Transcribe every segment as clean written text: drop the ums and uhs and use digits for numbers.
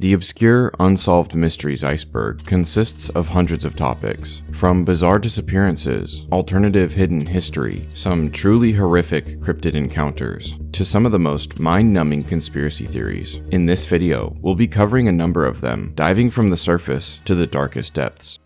The obscure Unsolved Mysteries Iceberg consists of hundreds of topics, from bizarre disappearances, alternative hidden history, some truly horrific cryptid encounters, to some of the most mind-numbing conspiracy theories. In this video, we'll be covering a number of them, diving from the surface to the darkest depths.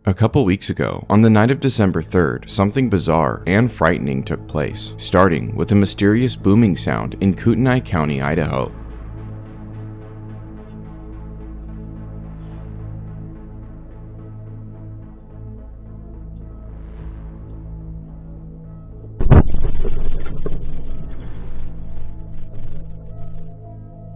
A couple weeks ago, on the night of December 3rd, something bizarre and frightening took place, starting with a mysterious booming sound in UNCANNY County, Idaho.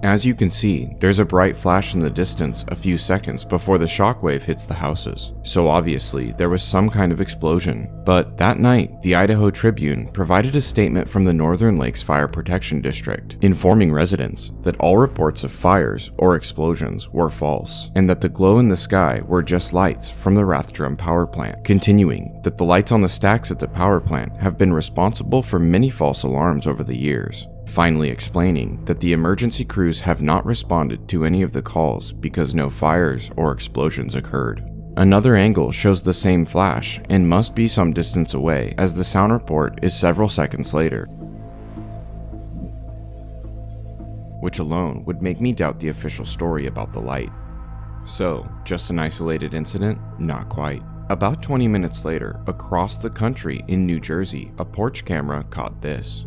As you can see, there's a bright flash in the distance a few seconds before the shockwave hits the houses, so obviously there was some kind of explosion. But that night, the Idaho Tribune provided a statement from the Northern Lakes Fire Protection District, informing residents that all reports of fires or explosions were false, and that the glow in the sky were just lights from the Rathdrum power plant, continuing that the lights on the stacks at the power plant have been responsible for many false alarms over the years. Finally explaining that the emergency crews have not responded to any of the calls because no fires or explosions occurred. Another angle shows the same flash and must be some distance away, as the sound report is several seconds later, which alone would make me doubt the official story about the light. So, just an isolated incident? Not quite. About 20 minutes later, across the country in New Jersey, a porch camera caught this.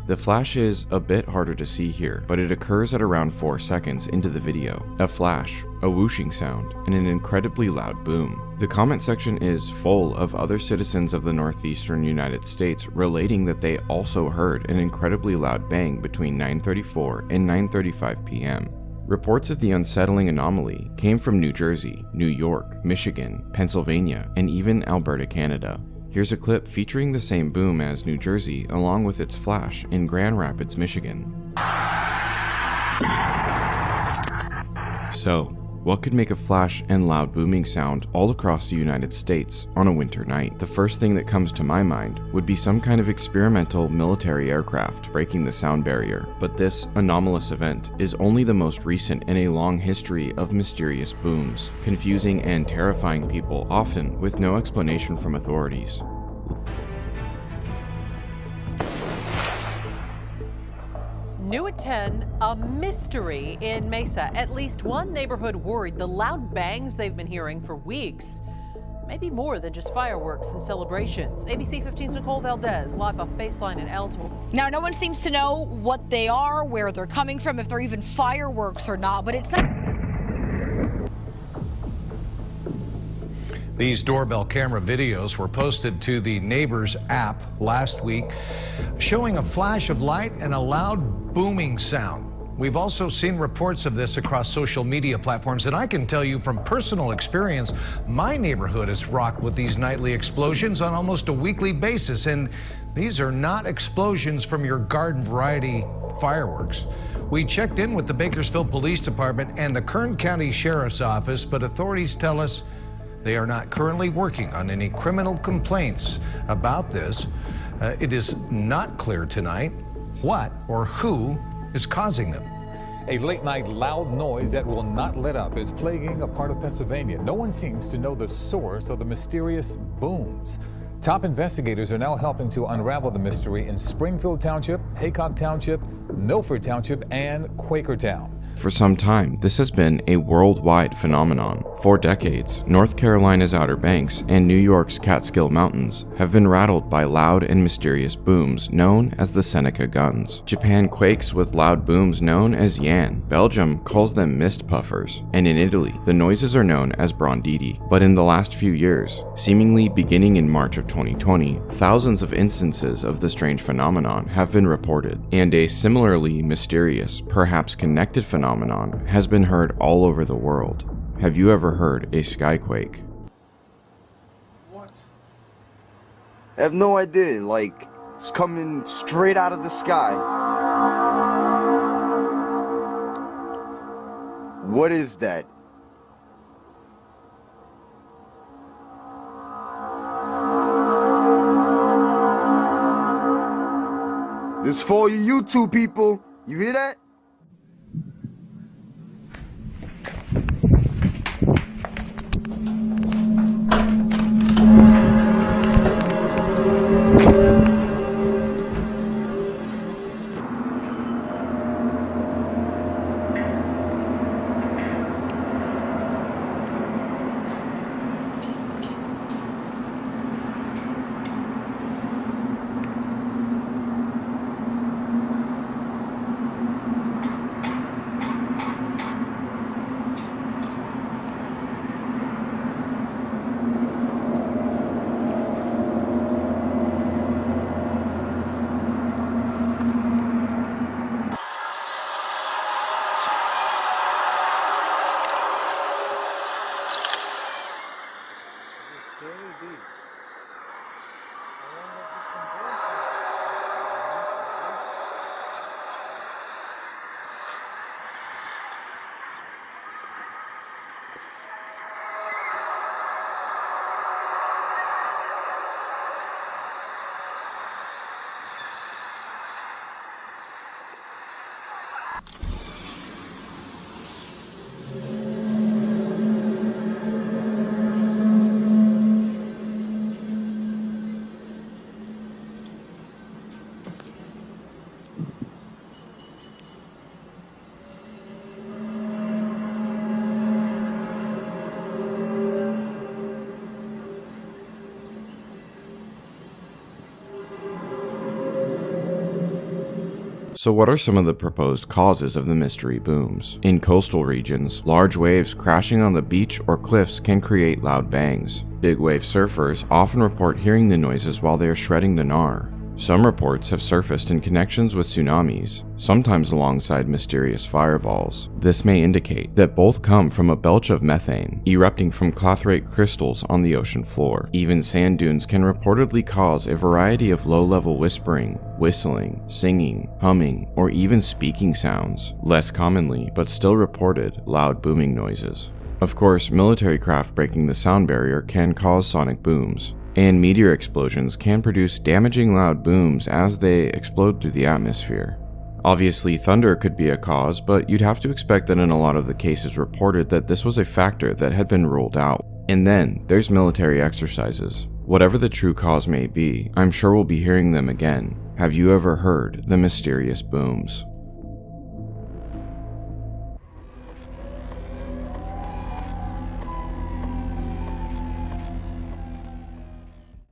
The flash is a bit harder to see here, but it occurs at around 4 seconds into the video. A flash, a whooshing sound, and an incredibly loud boom. The comment section is full of other citizens of the northeastern United States relating that they also heard an incredibly loud bang between 9:34 and 9:35 p.m. Reports of the unsettling anomaly came from New Jersey, New York, Michigan, Pennsylvania, and even Alberta, Canada. Here's a clip featuring the same boom as New Jersey, along with its flash in Grand Rapids, Michigan. So, what could make a flash and loud booming sound all across the United States on a winter night? The first thing that comes to my mind would be some kind of experimental military aircraft breaking the sound barrier, but this anomalous event is only the most recent in a long history of mysterious booms, confusing and terrifying people, often with no explanation from authorities. New at 10, a mystery in Mesa. At least one neighborhood worried the loud bangs they've been hearing for weeks maybe more than just fireworks and celebrations. ABC 15's Nicole Valdez, live off Baseline in Ellsworth. Now, no one seems to know what they are, where they're coming from, if they're even fireworks or not, but it's not. These doorbell camera videos were posted to the Neighbors app last week, showing a flash of light and a loud booming sound. We've also seen reports of this across social media platforms, and I can tell you from personal experience, my neighborhood is rocked with these nightly explosions on almost a weekly basis, and these are not explosions from your garden variety fireworks. We checked in with the Bakersfield Police Department and the Kern County Sheriff's Office, but authorities tell us they are not currently working on any criminal complaints about this. It is not clear tonight what or who is causing them. A late-night loud noise that will not let up is plaguing a part of Pennsylvania. No one seems to know the source of the mysterious booms. Top investigators are now helping to unravel the mystery in Springfield Township, Haycock Township, Milford Township, and Quakertown. For some time, this has been a worldwide phenomenon. For decades, North Carolina's Outer Banks and New York's Catskill Mountains have been rattled by loud and mysterious booms known as the Seneca guns. Japan quakes with loud booms known as yan. Belgium calls them mist puffers. And in Italy, the noises are known as bronditi. But in the last few years, seemingly beginning in March of 2020, thousands of instances of the strange phenomenon have been reported, and a similarly mysterious, perhaps connected phenomenon has been heard all over the world. Have you ever heard a skyquake? What? I have no idea, like, it's coming straight out of the sky. What is that? This for you YouTube people, you hear that? So what are some of the proposed causes of the mystery booms? In coastal regions, large waves crashing on the beach or cliffs can create loud bangs. Big wave surfers often report hearing the noises while they are shredding the gnar. Some reports have surfaced in connections with tsunamis, sometimes alongside mysterious fireballs. This may indicate that both come from a belch of methane erupting from clathrate crystals on the ocean floor. Even sand dunes can reportedly cause a variety of low-level whispering, whistling, singing, humming, or even speaking sounds. Less commonly, but still reported, loud booming noises. Of course, military craft breaking the sound barrier can cause sonic booms, and meteor explosions can produce damaging loud booms as they explode through the atmosphere. Obviously, thunder could be a cause, but you'd have to expect that in a lot of the cases reported that this was a factor that had been ruled out. And then, there's military exercises. Whatever the true cause may be, I'm sure we'll be hearing them again. Have you ever heard the mysterious booms?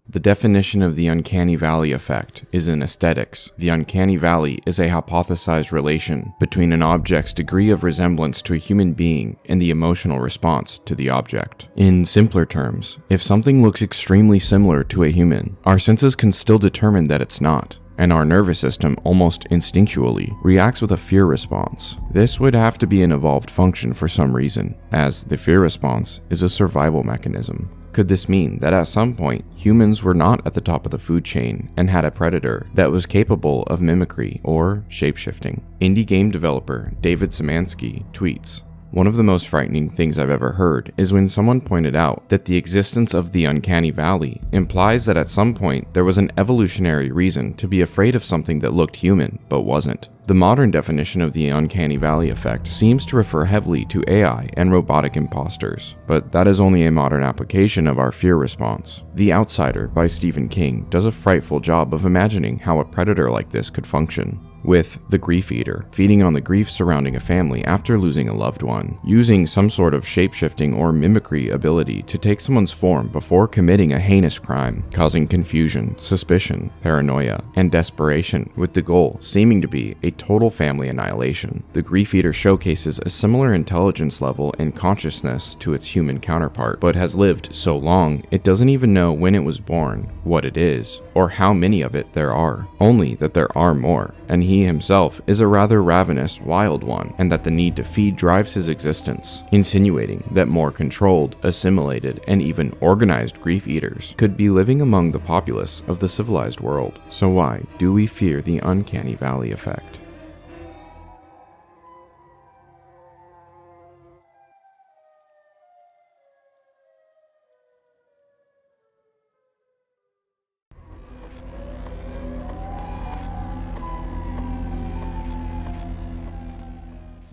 The definition of the uncanny valley effect is in aesthetics. The uncanny valley is a hypothesized relation between an object's degree of resemblance to a human being and the emotional response to the object. In simpler terms, if something looks extremely similar to a human, our senses can still determine that it's not, and our nervous system almost instinctually reacts with a fear response. This would have to be an evolved function for some reason, as the fear response is a survival mechanism. Could this mean that at some point, humans were not at the top of the food chain and had a predator that was capable of mimicry or shapeshifting? Indie game developer David Szymanski tweets, "One of the most frightening things I've ever heard is when someone pointed out that the existence of the uncanny valley implies that at some point there was an evolutionary reason to be afraid of something that looked human but wasn't. The modern definition of the uncanny valley effect seems to refer heavily to AI and robotic imposters, but that is only a modern application of our fear response. The Outsider by Stephen King does a frightful job of imagining how a predator like this could function. with the grief eater, feeding on the grief surrounding a family after losing a loved one, using some sort of shape-shifting or mimicry ability to take someone's form before committing a heinous crime, causing confusion, suspicion, paranoia, and desperation, with the goal seeming to be a total family annihilation. The grief eater showcases a similar intelligence level and consciousness to its human counterpart, but has lived so long it doesn't even know when it was born, what it is, or how many of it there are, only that there are more, and he himself is a rather ravenous, wild one, and that the need to feed drives his existence, insinuating that more controlled, assimilated, and even organized grief eaters could be living among the populace of the civilized world. So why do we fear the uncanny valley effect?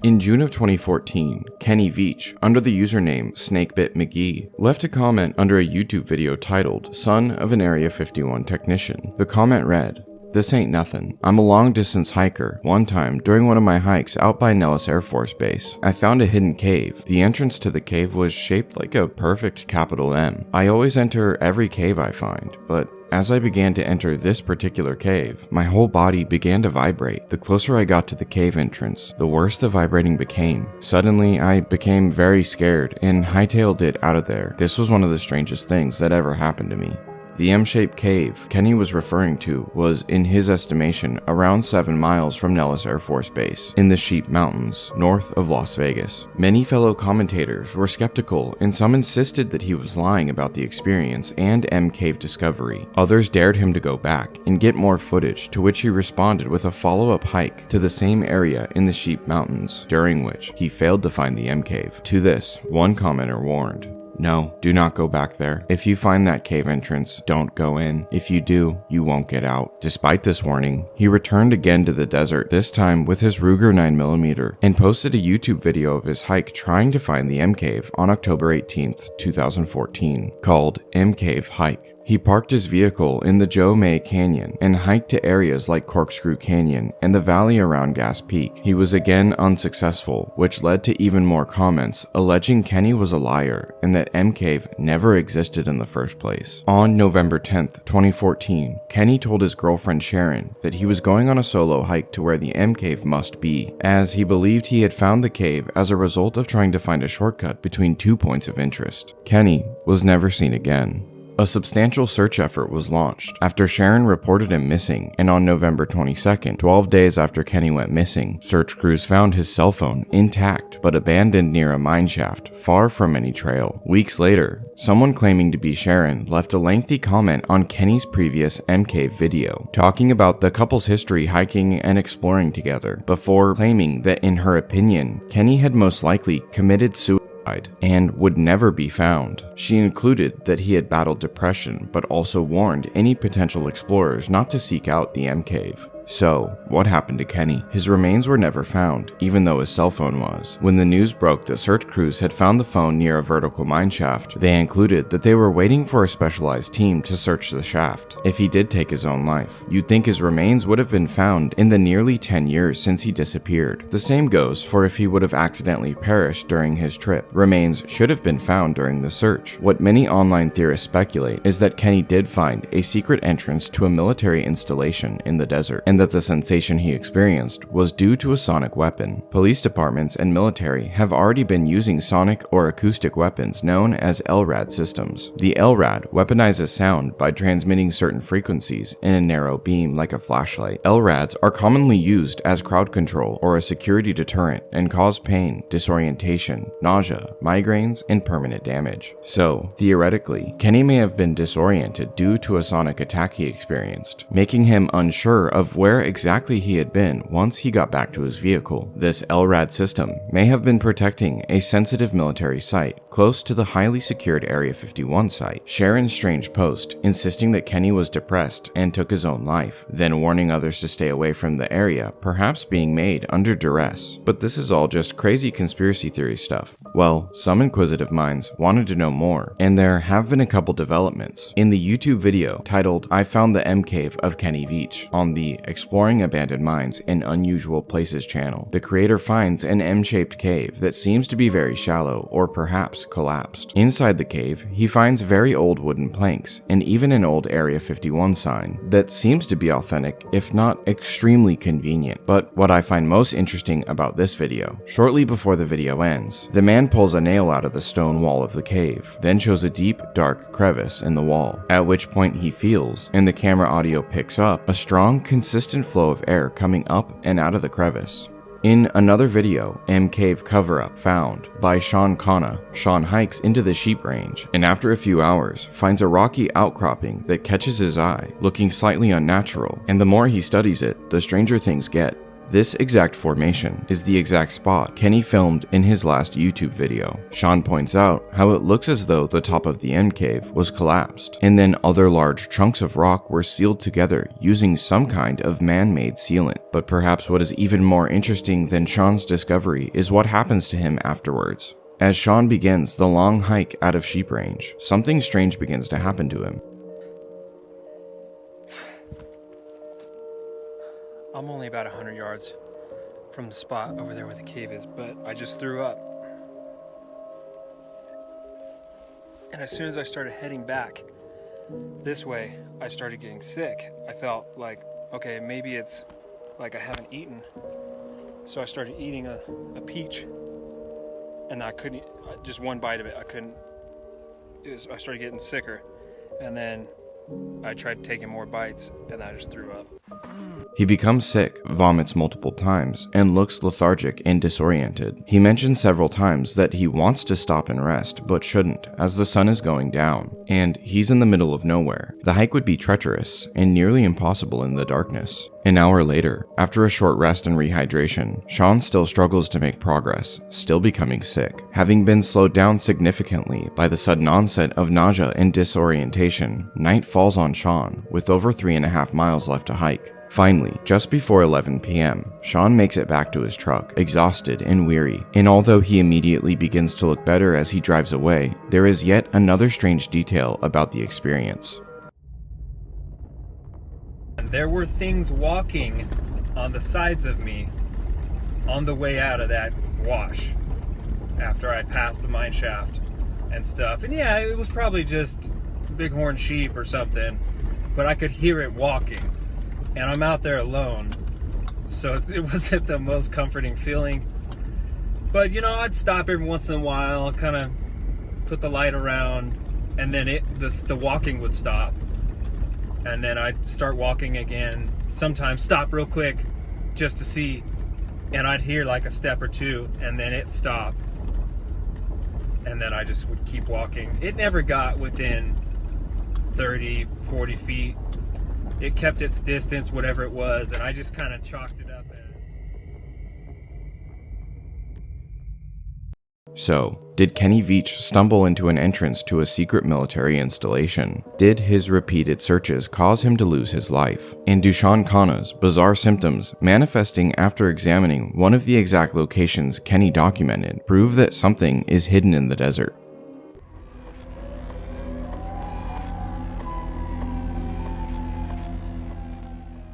In June of 2014, Kenny Veach, under the username SnakebitMcGee, left a comment under a YouTube video titled "Son of an Area 51 Technician." The comment read, "This ain't nothing. I'm a long-distance hiker. One time, during one of my hikes out by Nellis Air Force Base, I found a hidden cave. The entrance to the cave was shaped like a perfect capital M. I always enter every cave I find, but as I began to enter this particular cave, my whole body began to vibrate. The closer I got to the cave entrance, the worse the vibrating became. Suddenly, I became very scared and hightailed it out of there. This was one of the strangest things that ever happened to me." The M-shaped cave Kenny was referring to was, in his estimation, around 7 miles from Nellis Air Force Base, in the Sheep Mountains, north of Las Vegas. Many fellow commentators were skeptical, and some insisted that he was lying about the experience and M-cave discovery. Others dared him to go back and get more footage, to which he responded with a follow-up hike to the same area in the Sheep Mountains, during which he failed to find the M-cave. To this, one commenter warned, "No, do not go back there. If you find that cave entrance, don't go in. If you do, you won't get out." Despite this warning, he returned again to the desert, this time with his Ruger 9mm, and posted a YouTube video of his hike trying to find the M-cave on October 18th, 2014, called M-Cave Hike. He parked his vehicle in the Joe May Canyon and hiked to areas like Corkscrew Canyon and the valley around Gas Peak. He was again unsuccessful, which led to even more comments alleging Kenny was a liar and that M-Cave never existed in the first place. On November 10th, 2014, Kenny told his girlfriend Sharon that he was going on a solo hike to where the M-Cave must be, as he believed he had found the cave as a result of trying to find a shortcut between 2 points of interest. Kenny was never seen again. A substantial search effort was launched after Sharon reported him missing, and on November 22nd, 12 days after Kenny went missing, search crews found his cell phone intact but abandoned near a mineshaft far from any trail. Weeks later, someone claiming to be Sharon left a lengthy comment on Kenny's previous M-Cave video, talking about the couple's history hiking and exploring together, before claiming that in her opinion, Kenny had most likely committed suicide and would never be found. She included that he had battled depression, but also warned any potential explorers not to seek out the M-Cave. So, what happened to Kenny? His remains were never found, even though his cell phone was. When the news broke that search crews had found the phone near a vertical mine shaft, they included that they were waiting for a specialized team to search the shaft. If he did take his own life, you'd think his remains would have been found in the nearly 10 years since he disappeared. The same goes for if he would have accidentally perished during his trip. Remains should have been found during the search. What many online theorists speculate is that Kenny did find a secret entrance to a military installation in the desert, and that the sensation he experienced was due to a sonic weapon. Police departments and military have already been using sonic or acoustic weapons known as LRAD systems. The LRAD weaponizes sound by transmitting certain frequencies in a narrow beam like a flashlight. LRADs are commonly used as crowd control or a security deterrent and cause pain, disorientation, nausea, migraines, and permanent damage. So, theoretically, Kenny may have been disoriented due to a sonic attack he experienced, making him unsure of where exactly he had been once he got back to his vehicle. This LRAD system may have been protecting a sensitive military site close to the highly secured Area 51 site. Sharon's strange post insisting that Kenny was depressed and took his own life, then warning others to stay away from the area, perhaps being made under duress. But this is all just crazy conspiracy theory stuff. Well, some inquisitive minds wanted to know more, and there have been a couple developments. In the YouTube video titled "I Found the M-Cave of Kenny Veach" on the Exploring Abandoned Mines and Unusual Places channel, the creator finds an M-shaped cave that seems to be very shallow or perhaps collapsed. Inside the cave, he finds very old wooden planks and even an old Area 51 sign that seems to be authentic, if not extremely convenient. But what I find most interesting about this video, shortly before the video ends, the man pulls a nail out of the stone wall of the cave, then shows a deep, dark crevice in the wall, at which point he feels, and the camera audio picks up, a strong, consistent flow of air coming up and out of the crevice. In another video, M Cave Cover-Up found by Sean Conna, Sean hikes into the sheep range and after a few hours finds a rocky outcropping that catches his eye, looking slightly unnatural, and the more he studies it, the stranger things get. This exact formation is the exact spot Kenny filmed in his last YouTube video. Sean points out how it looks as though the top of the M cave was collapsed, and then other large chunks of rock were sealed together using some kind of man-made sealant. But perhaps what is even more interesting than Sean's discovery is what happens to him afterwards. As Sean begins the long hike out of sheep range, something strange begins to happen to him. I'm only about 100 yards from the spot over there where the cave is, but I just threw up. And as soon as I started heading back this way, I started getting sick. I felt like, okay, maybe it's like I haven't eaten. So I started eating a peach, and I couldn't, just one bite of it, I started getting sicker. And then I tried taking more bites, and I just threw up. He becomes sick, vomits multiple times, and looks lethargic and disoriented. He mentions several times that he wants to stop and rest, but shouldn't, as the sun is going down, and he's in the middle of nowhere. The hike would be treacherous and nearly impossible in the darkness. An hour later, after a short rest and rehydration, Sean still struggles to make progress, still becoming sick. Having been slowed down significantly by the sudden onset of nausea and disorientation, night falls on Sean, with over 3.5 miles left to hike. Finally, just before 11 p.m., Sean makes it back to his truck, exhausted and weary, and although he immediately begins to look better as he drives away, there is yet another strange detail about the experience. There were things walking on the sides of me on the way out of that wash after I passed the mine shaft and stuff. And yeah, it was probably just bighorn sheep or something, but I could hear it walking. And I'm out there alone, so it wasn't the most comforting feeling. But you know, I'd stop every once in a while, kind of put the light around, and then the walking would stop. And then I'd start walking again, sometimes stop real quick just to see, and I'd hear like a step or two, and then it'd stop. And then I just would keep walking. It never got within 30, 40 feet. It kept its distance, whatever it was, and I just kind of chalked it up as. So, did Kenny Veach stumble into an entrance to a secret military installation? Did his repeated searches cause him to lose his life? And do Sean Conna's bizarre symptoms manifesting after examining one of the exact locations Kenny documented prove that something is hidden in the desert?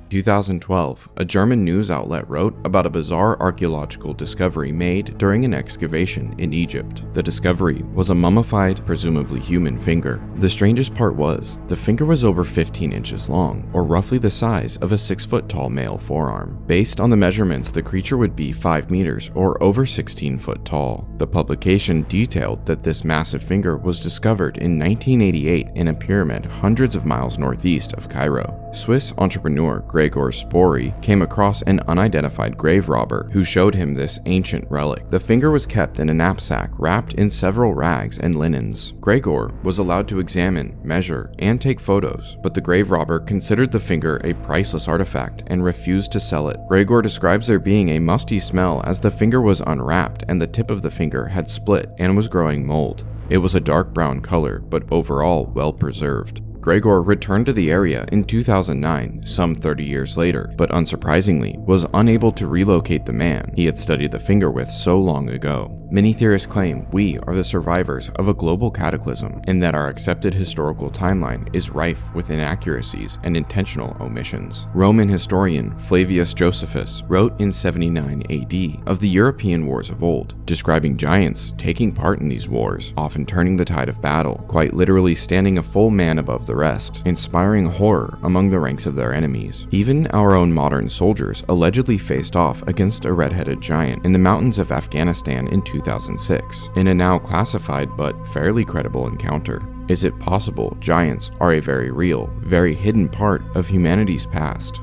2012, a German news outlet wrote about a bizarre archaeological discovery made during an excavation in Egypt. The discovery was a mummified, presumably human finger. The strangest part was, the finger was over 15 inches long, or roughly the size of a 6-foot-tall male forearm. Based on the measurements, the creature would be 5 meters, or over 16 foot tall. The publication detailed that this massive finger was discovered in 1988 in a pyramid hundreds of miles northeast of Cairo. Swiss entrepreneur Gregor Spory came across an unidentified grave robber who showed him this ancient relic. The finger was kept in a knapsack wrapped in several rags and linens. Gregor was allowed to examine, measure, and take photos, but the grave robber considered the finger a priceless artifact and refused to sell it. Gregor describes there being a musty smell as the finger was unwrapped and the tip of the finger had split and was growing mold. It was a dark brown color, but overall well preserved. Gregor returned to the area in 2009, some 30 years later, but unsurprisingly, was unable to relocate the man he had studied the finger with so long ago. Many theorists claim we are the survivors of a global cataclysm, and that our accepted historical timeline is rife with inaccuracies and intentional omissions. Roman historian Flavius Josephus wrote in 79 AD of the European wars of old, describing giants taking part in these wars, often turning the tide of battle, quite literally standing a full man above the rest, inspiring horror among the ranks of their enemies. Even our own modern soldiers allegedly faced off against a red-headed giant in the mountains of Afghanistan in 2006, in a now classified but fairly credible encounter. Is it possible giants are a very real, very hidden part of humanity's past?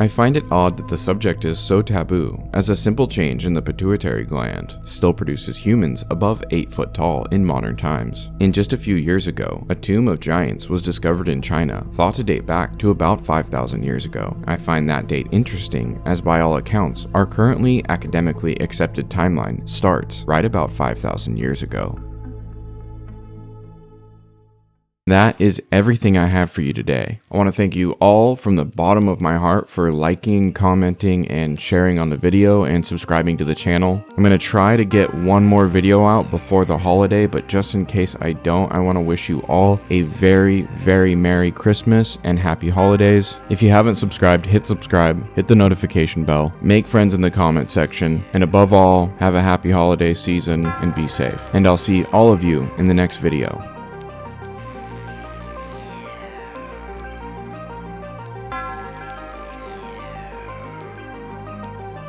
I find it odd that the subject is so taboo, as a simple change in the pituitary gland still produces humans above 8 foot tall in modern times. In just a few years ago, a tomb of giants was discovered in China, thought to date back to about 5,000 years ago. I find that date interesting, as by all accounts, our currently academically accepted timeline starts right about 5,000 years ago. That is everything I have for you today. I want to thank you all from the bottom of my heart for liking, commenting, and sharing on the video and subscribing to the channel. I'm going to try to get one more video out before the holiday, but just in case I don't, I want to wish you all a very, very Merry Christmas and Happy Holidays. If you haven't subscribed, hit subscribe, hit the notification bell, make friends in the comment section, and above all, have a happy holiday season and be safe. And I'll see all of you in the next video.